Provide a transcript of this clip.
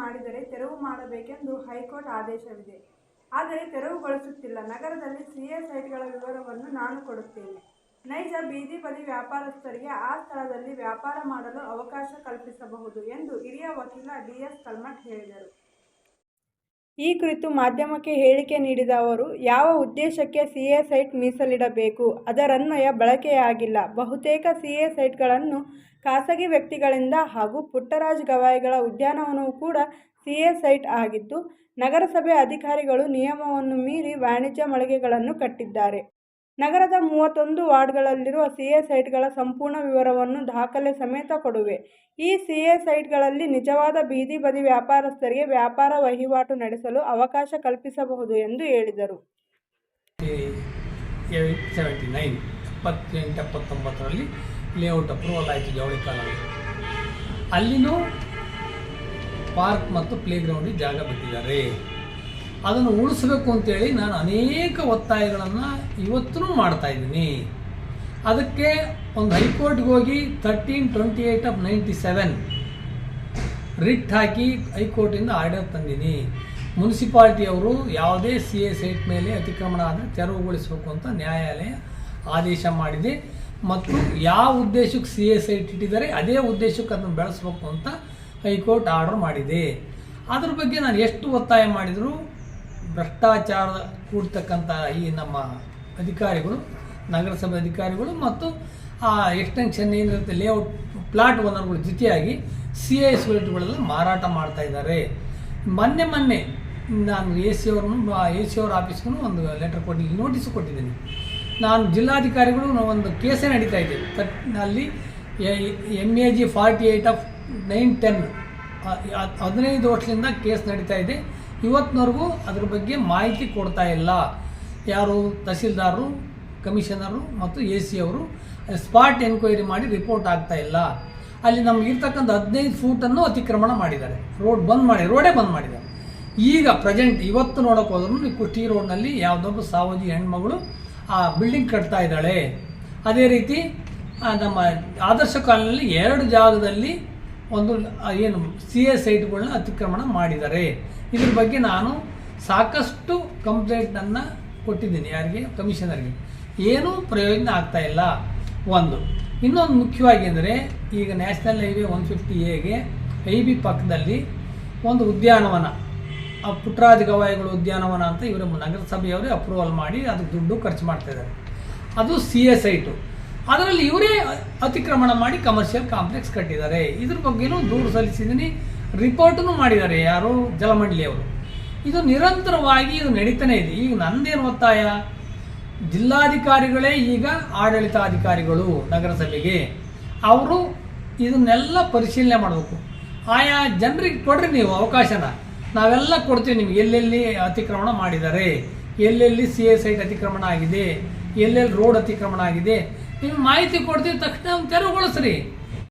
ಮಾಡಿದರೆ ತೆರವು ಮಾಡಬೇಕೆಂದು ಹೈಕೋರ್ಟ್ ಆದೇಶವಿದೆ. ಆದರೆ ತೆರವುಗೊಳಿಸುತ್ತಿಲ್ಲ. ನಗರದಲ್ಲಿ ಸಿಎ ಸೈಟ್ಗಳ ವಿವರವನ್ನು ನಾನು ಕೊಡುತ್ತೇನೆ. ನೈಜ ಬೀದಿ ಬದಿ ವ್ಯಾಪಾರಸ್ಥರಿಗೆ ಆ ಸ್ಥಳದಲ್ಲಿ ವ್ಯಾಪಾರ ಮಾಡಲು ಅವಕಾಶ ಕಲ್ಪಿಸಬಹುದು ಎಂದು ಹಿರಿಯ ವಕೀಲ ಡಿಎಸ್ ಕಲ್ಮಠ್ ಹೇಳಿದರು. ಈ ಕುರಿತು ಮಾಧ್ಯಮಕ್ಕೆ ಹೇಳಿಕೆ ನೀಡಿದ ಅವರು, ಯಾವ ಉದ್ದೇಶಕ್ಕೆ ಸಿಎ ಸೈಟ್ ಮೀಸಲಿಡಬೇಕು, ಅದರನ್ವಯ ಬಳಕೆಯಾಗಿಲ್ಲ. ಬಹುತೇಕ ಸಿಎ ಸೈಟ್ಗಳನ್ನು ಖಾಸಗಿ ವ್ಯಕ್ತಿಗಳಿಂದ ಹಾಗೂ ಪುಟ್ಟರಾಜ ಗವಾಯಿಗಳ ಉದ್ಯಾನವನವೂ ಕೂಡ ಸಿಎ ಸೈಟ್ ಆಗಿದ್ದು, ನಗರಸಭೆ ಅಧಿಕಾರಿಗಳು ನಿಯಮವನ್ನು ಮೀರಿ ವಾಣಿಜ್ಯ ಮಳಿಗೆಗಳನ್ನು ಕಟ್ಟಿದ್ದಾರೆ. ನಗರದ 31 ವಾರ್ಡ್ಗಳಲ್ಲಿರುವ ಸಿಎ ಸೈಟ್ಗಳ ಸಂಪೂರ್ಣ ವಿವರವನ್ನು ದಾಖಲೆ ಸಮೇತ ಕೊಡುವೆ. ಈ ಸಿಎ ಸೈಟ್ಗಳಲ್ಲಿ ನಿಜವಾದ ಬೀದಿ ಬದಿ ವ್ಯಾಪಾರಸ್ಥರಿಗೆ ವ್ಯಾಪಾರ ವಹಿವಾಟು ನಡೆಸಲು ಅವಕಾಶ ಕಲ್ಪಿಸಬಹುದು ಎಂದು ಹೇಳಿದರು. 78-79ರಲ್ಲಿ ಲೇಔಟ್ ಅಪ್ರೂವಲ್ ಆಯಿತು ಜವಳಿ ಕಾಲೋನಿ. ಅಲ್ಲಿನೂ ಪಾರ್ಕ್ ಮತ್ತು ಪ್ಲೇ ಗ್ರೌಂಡಿಗೆ ಜಾಗ ಬಿಟ್ಟಿದ್ದಾರೆ. ಅದನ್ನು ಉಳಿಸಬೇಕು ಅಂತೇಳಿ ನಾನು ಅನೇಕ ಒತ್ತಾಯಗಳನ್ನು ಇವತ್ತೂ ಮಾಡ್ತಾ ಇದ್ದೀನಿ. ಅದಕ್ಕೆ ಒಂದು ಹೈಕೋರ್ಟ್ಗೆ ಹೋಗಿ 1328/97 ರಿಟ್ ಹಾಕಿ ಹೈಕೋರ್ಟಿಂದ ಆರ್ಡರ್ ತಂದೀನಿ. ಮುನ್ಸಿಪಾಲ್ಟಿಯವರು ಯಾವುದೇ ಸಿಎ ಸೈಟ್ ಮೇಲೆ ಅತಿಕ್ರಮಣ ಆದರೆ ತೆರವುಗೊಳಿಸಬೇಕು ಅಂತ ನ್ಯಾಯಾಲಯ ಆದೇಶ ಮಾಡಿದೆ. ಮತ್ತು ಯಾವ ಉದ್ದೇಶಕ್ಕೆ ಸಿಎ ಸೈಟ್ ಇಟ್ಟಿದ್ದಾರೆ ಅದೇ ಉದ್ದೇಶಕ್ಕೆ ಅದನ್ನು ಬೆಳೆಸಬೇಕು ಅಂತ ಹೈಕೋರ್ಟ್ ಆರ್ಡರ್ ಮಾಡಿದೆ. ಅದ್ರ ಬಗ್ಗೆ ನಾನು ಎಷ್ಟು ಒತ್ತಾಯ ಮಾಡಿದರೂ ಭ್ರಷ್ಟಾಚಾರ ಕೂಡ್ತಕ್ಕಂಥ ಈ ನಮ್ಮ ಅಧಿಕಾರಿಗಳು, ನಗರಸಭೆ ಅಧಿಕಾರಿಗಳು ಮತ್ತು ಆ ಎಕ್ಸ್ಟೆನ್ಷನ್ ಏನಿರುತ್ತೆ ಲೇಔಟ್ ಪ್ಲಾಟ್ ಓನರ್ಗಳು ಜೊತೆಯಾಗಿ ಸಿಎ ಸೈಟ್ಗಳೆಲ್ಲ ಮಾರಾಟ ಮಾಡ್ತಾ ಇದ್ದಾರೆ. ಮೊನ್ನೆ ನಾನು ಎ ಸಿ ಅವ್ರ ಆಫೀಸ್ಗೂ ಒಂದು ಲೆಟರ್ ಕೊಟ್ಟಿದ್ದೀನಿ, ನೋಟಿಸ್ ಕೊಟ್ಟಿದ್ದೀನಿ. ನಾನು ಜಿಲ್ಲಾಧಿಕಾರಿಗಳು ಒಂದು ಕೇಸೇ ನಡೀತಾ ಇದೆ. ಅಲ್ಲಿ MAG 48/9-10 15 ವರ್ಷದಿಂದ ಕೇಸ್ ನಡೀತಾ ಇದೆ. ಇವತ್ತಿನವರೆಗೂ ಅದ್ರ ಬಗ್ಗೆ ಮಾಹಿತಿ ಕೊಡ್ತಾ ಇಲ್ಲ. ಯಾರು ತಹಸೀಲ್ದಾರರು, ಕಮಿಷನರು ಮತ್ತು AC ಅವರು ಸ್ಪಾಟ್ ಎನ್ಕ್ವೈರಿ ಮಾಡಿ ರಿಪೋರ್ಟ್ ಆಗ್ತಾ ಇಲ್ಲ. ಅಲ್ಲಿ ನಮಗಿರ್ತಕ್ಕಂಥ 15 ಫೂಟನ್ನು ಅತಿಕ್ರಮಣ ಮಾಡಿದ್ದಾರೆ. ರೋಡೇ ಬಂದ್ ಮಾಡಿದ್ದಾರೆ. ಈಗ ಪ್ರೆಸೆಂಟ್ ಇವತ್ತು ನೋಡೋಕೆ ಹೋದ್ರೂ ನೀವು ಕುಷ್ಟಿ ರೋಡ್ನಲ್ಲಿ ಯಾವುದೊಬ್ಬ ಸಾವಜಿ ಹೆಣ್ಮಗಳು ಆ ಬಿಲ್ಡಿಂಗ್ ಕಟ್ತಾ ಇದ್ದಾಳೆ. ಅದೇ ರೀತಿ ನಮ್ಮ ಆದರ್ಶ ಕಾಲೋನಿಯಲ್ಲಿ 2 ಜಾಗದಲ್ಲಿ ಒಂದು ಏನು ಸಿಎ ಸೈಟ್ಗಳನ್ನ ಅತಿಕ್ರಮಣ ಮಾಡಿದ್ದಾರೆ. ಇದ್ರ ಬಗ್ಗೆ ನಾನು ಸಾಕಷ್ಟು ಕಂಪ್ಲೇಂಟನ್ನು ಕೊಟ್ಟಿದ್ದೀನಿ. ಯಾರಿಗೆ? ಕಮಿಷನರ್ಗೆ. ಏನೂ ಪ್ರಯೋಜನ ಆಗ್ತಾ ಇಲ್ಲ. ಇನ್ನೊಂದು ಮುಖ್ಯವಾಗಿ ಅಂದರೆ ಈಗ ನ್ಯಾಷನಲ್ ಹೈವೇ 150A IB ಪಕ್ಕದಲ್ಲಿ ಒಂದು ಉದ್ಯಾನವನ, ಪುಟ್ಟರಾಜ ಗವಾಯಿಗಳು ಉದ್ಯಾನವನ ಅಂತ ಇವರ ನಗರಸಭೆಯವರೇ ಅಪ್ರೂವಲ್ ಮಾಡಿ ಅದಕ್ಕೆ ದುಡ್ಡು ಖರ್ಚು ಮಾಡ್ತಾ ಇದ್ದಾರೆ. ಅದು ಸಿಎ ಸೈಟು. ಅದರಲ್ಲಿ ಇವರೇ ಅತಿಕ್ರಮಣ ಮಾಡಿ ಕಮರ್ಷಿಯಲ್ ಕಾಂಪ್ಲೆಕ್ಸ್ ಕಟ್ಟಿದ್ದಾರೆ. ಇದ್ರ ಬಗ್ಗೆನೂ ದೂರು ಸಲ್ಲಿಸಿದ್ದೀನಿ, ರಿಪೋರ್ಟನ್ನು ಮಾಡಿದ್ದಾರೆ ಯಾರು? ಜಲಮಂಡಳಿಯವರು. ಇದು ನಿರಂತರವಾಗಿ ಇದು ನಡೀತಾನೆ ಇದೆ. ಈಗ ನಂದೇನು ಒತ್ತಾಯ, ಜಿಲ್ಲಾಧಿಕಾರಿಗಳೇ ಈಗ ಆಡಳಿತಾಧಿಕಾರಿಗಳು ನಗರಸಭೆಗೆ, ಅವರು ಇದನ್ನೆಲ್ಲ ಪರಿಶೀಲನೆ ಮಾಡಬೇಕು. ಆಯಾ ಜನರಿಗೆ ಕೊಡ್ರಿ ನೀವು ಅವಕಾಶನ, ನಾವೆಲ್ಲ ಕೊಡ್ತೀವಿ ನಿಮ್ಗೆ. ಎಲ್ಲೆಲ್ಲಿ ಅತಿಕ್ರಮಣ ಮಾಡಿದ್ದಾರೆ, ಎಲ್ಲೆಲ್ಲಿ ಸಿಎ ಸೈಟ್ ಅತಿಕ್ರಮಣ ಆಗಿದೆ, ಎಲ್ಲೆಲ್ಲಿ ರೋಡ್ ಅತಿಕ್ರಮಣ ಆಗಿದೆ, ನಿಮ್ಗೆ ಮಾಹಿತಿ ಕೊಡ್ತೀವಿ. ತಕ್ಷಣ ತೆರವುಗೊಳಿಸ್ರಿ.